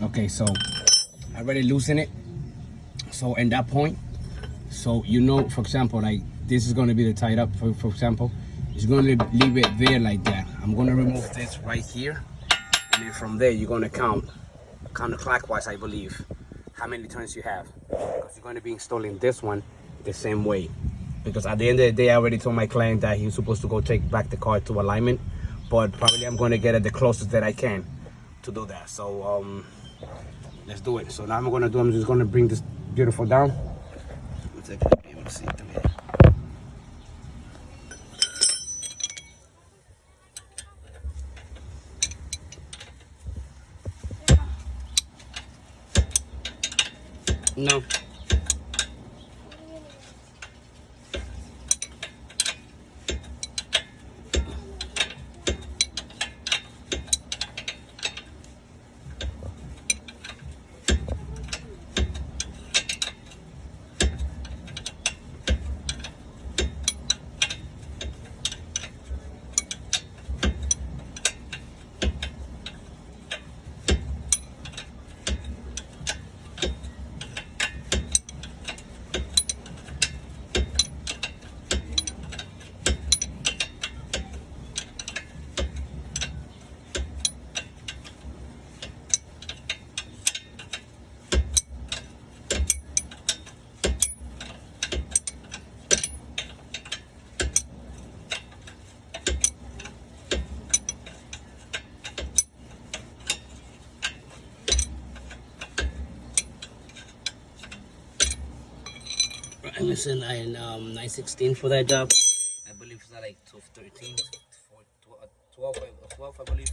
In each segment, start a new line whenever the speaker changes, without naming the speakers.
Okay, so I already loosen it. So in that point, so you know, for example, like this is going to be the tied up. For example, it's going to leave it there like that. I'm going to remove this right here, and then from there you're going to count counterclockwise, I believe, how many turns you have, because you're going to be installing this one the same way. Because at the end of the day, I already told my client that he was supposed to go take back the car to alignment, but probably I'm going to get it the closest that I can to do that. So let's do it. So now I'm just going to bring this beautiful down. Let's take it, be able to see it through here. No. I'm missing a 916 for that job. I believe it's like 1213, 12, 12, I believe.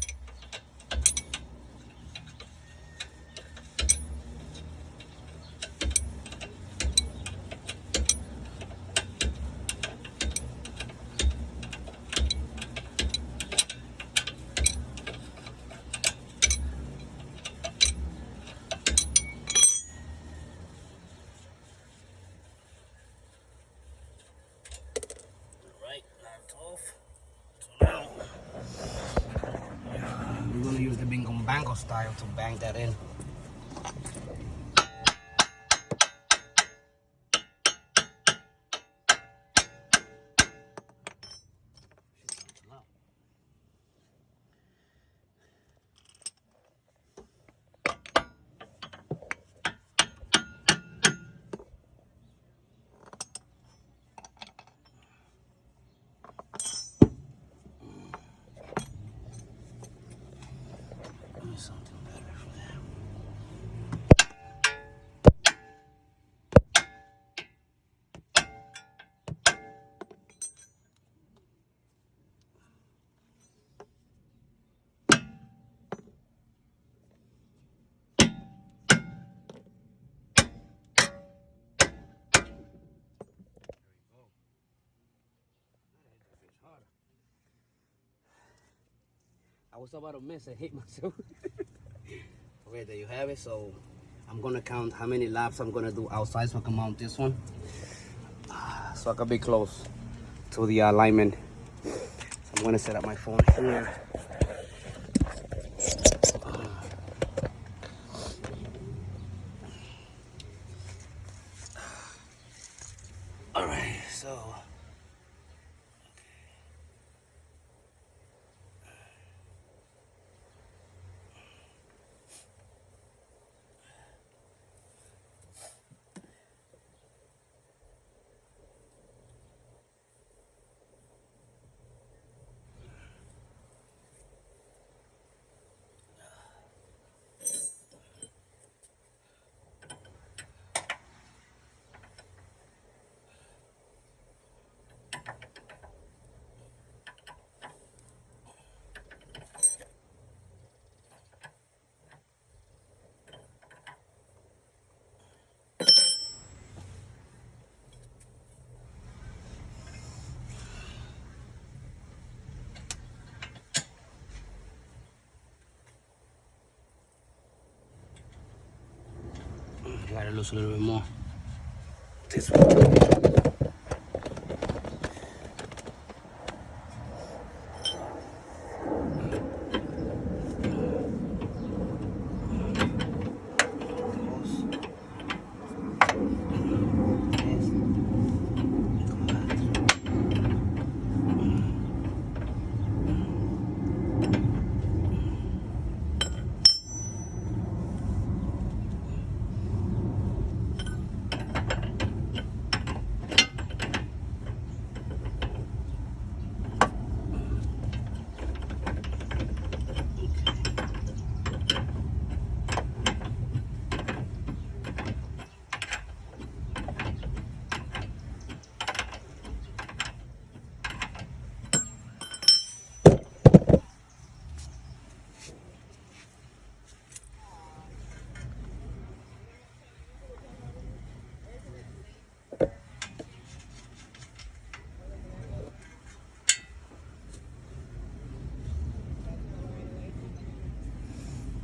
Right, now 12. So now we're gonna use the bingo bango style to bang that in. Something better for that. I was about to miss. I hate myself. Okay, there you have it. So I'm gonna count how many laps I'm gonna do outside so I can mount this one, so I can be close to the alignment. So I'm gonna set up my phone here. All right, so. Gotta lose a little bit more. This one.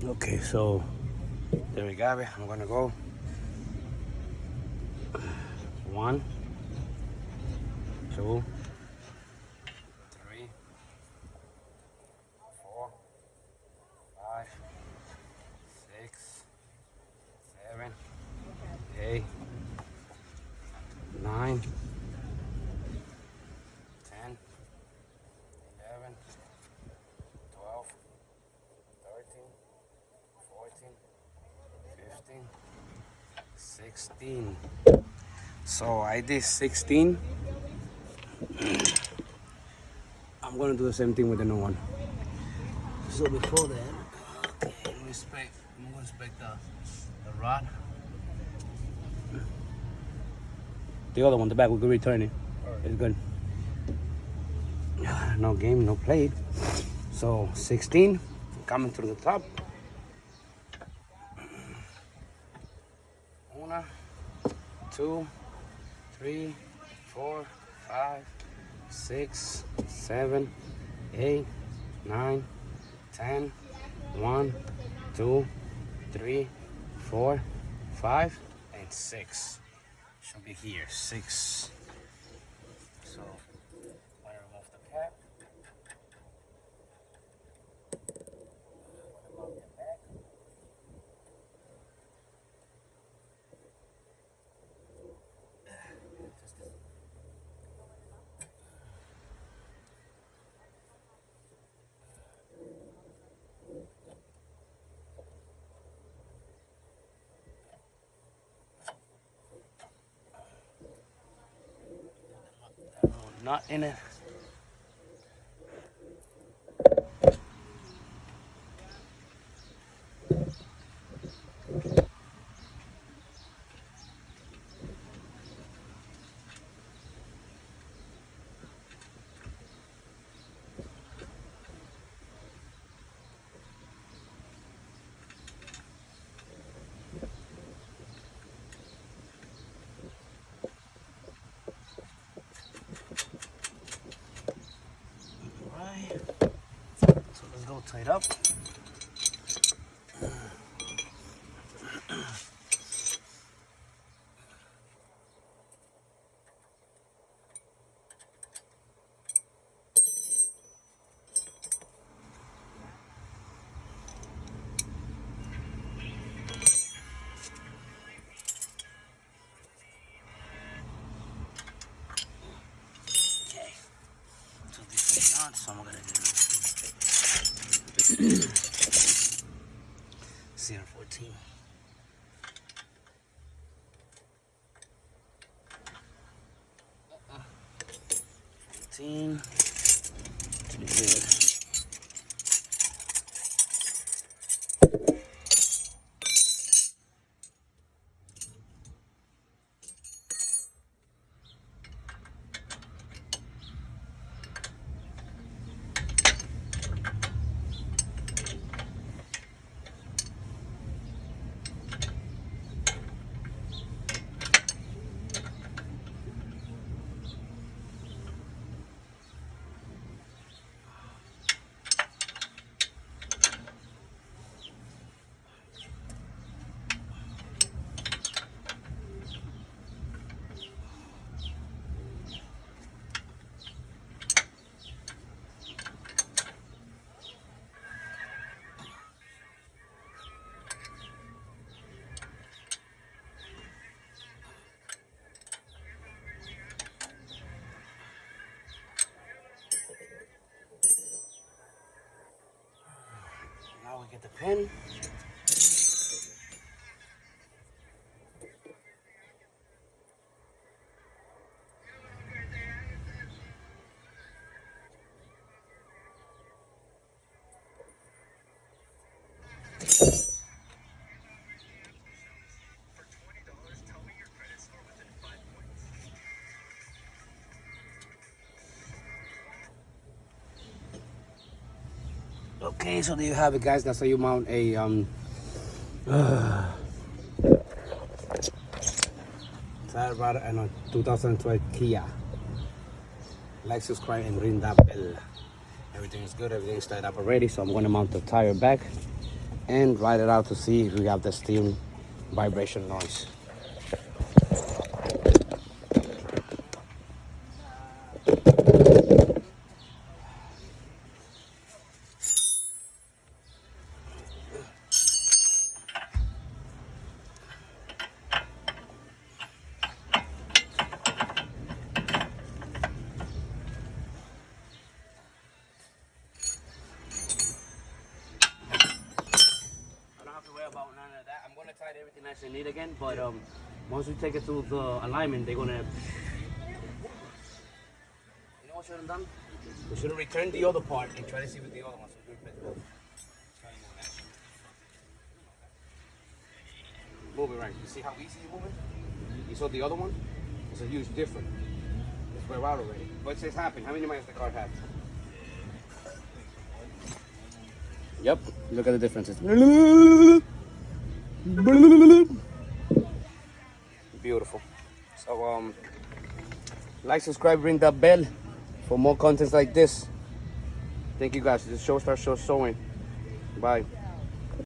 Okay, so there we go. I'm gonna go 1, 2, 3, 4, 5, 6, 7, 8, 9, 10, 11, 12, 13, 14, 15, 16. So I did 16. I'm gonna do the same thing with the new one. So before that, okay, I'm gonna inspect the rod. The other one, the back, we could return it. It's good. No game, no plate. So 16, coming through the top. 1, 2, 3, 4, 5, 6, 7, 8, 9, 10, 1, 2, 3, 4, 5, and 6. Should be here, 6. So, I remove the cap. Not in it. Alright. So let's go tight up. So I'm gonna do CR14. 14. Pretty good. Now we get the pin. Okay, so there you have it, guys. That's how you mount a tire rod and a 2012 Kia. Like, subscribe, and ring that bell. Everything is good. Everything is tied up already. So I'm going to mount the tire back. and ride it out to see if we have the steering vibration noise. About none of that. I'm gonna tighten everything nice and neat again, but once we take it to the alignment, they're gonna. You know what should have done? We should have returned the other part and try to see what the other ones will do. Move it right. You see how easy you move it? You saw the other one? It's a huge difference. It's way out already. What's this happen? How many miles the car have? Yep. Look at the differences. Beautiful. So like, subscribe, ring that bell for more contents like this. Thank you guys. This show starts showing. Bye.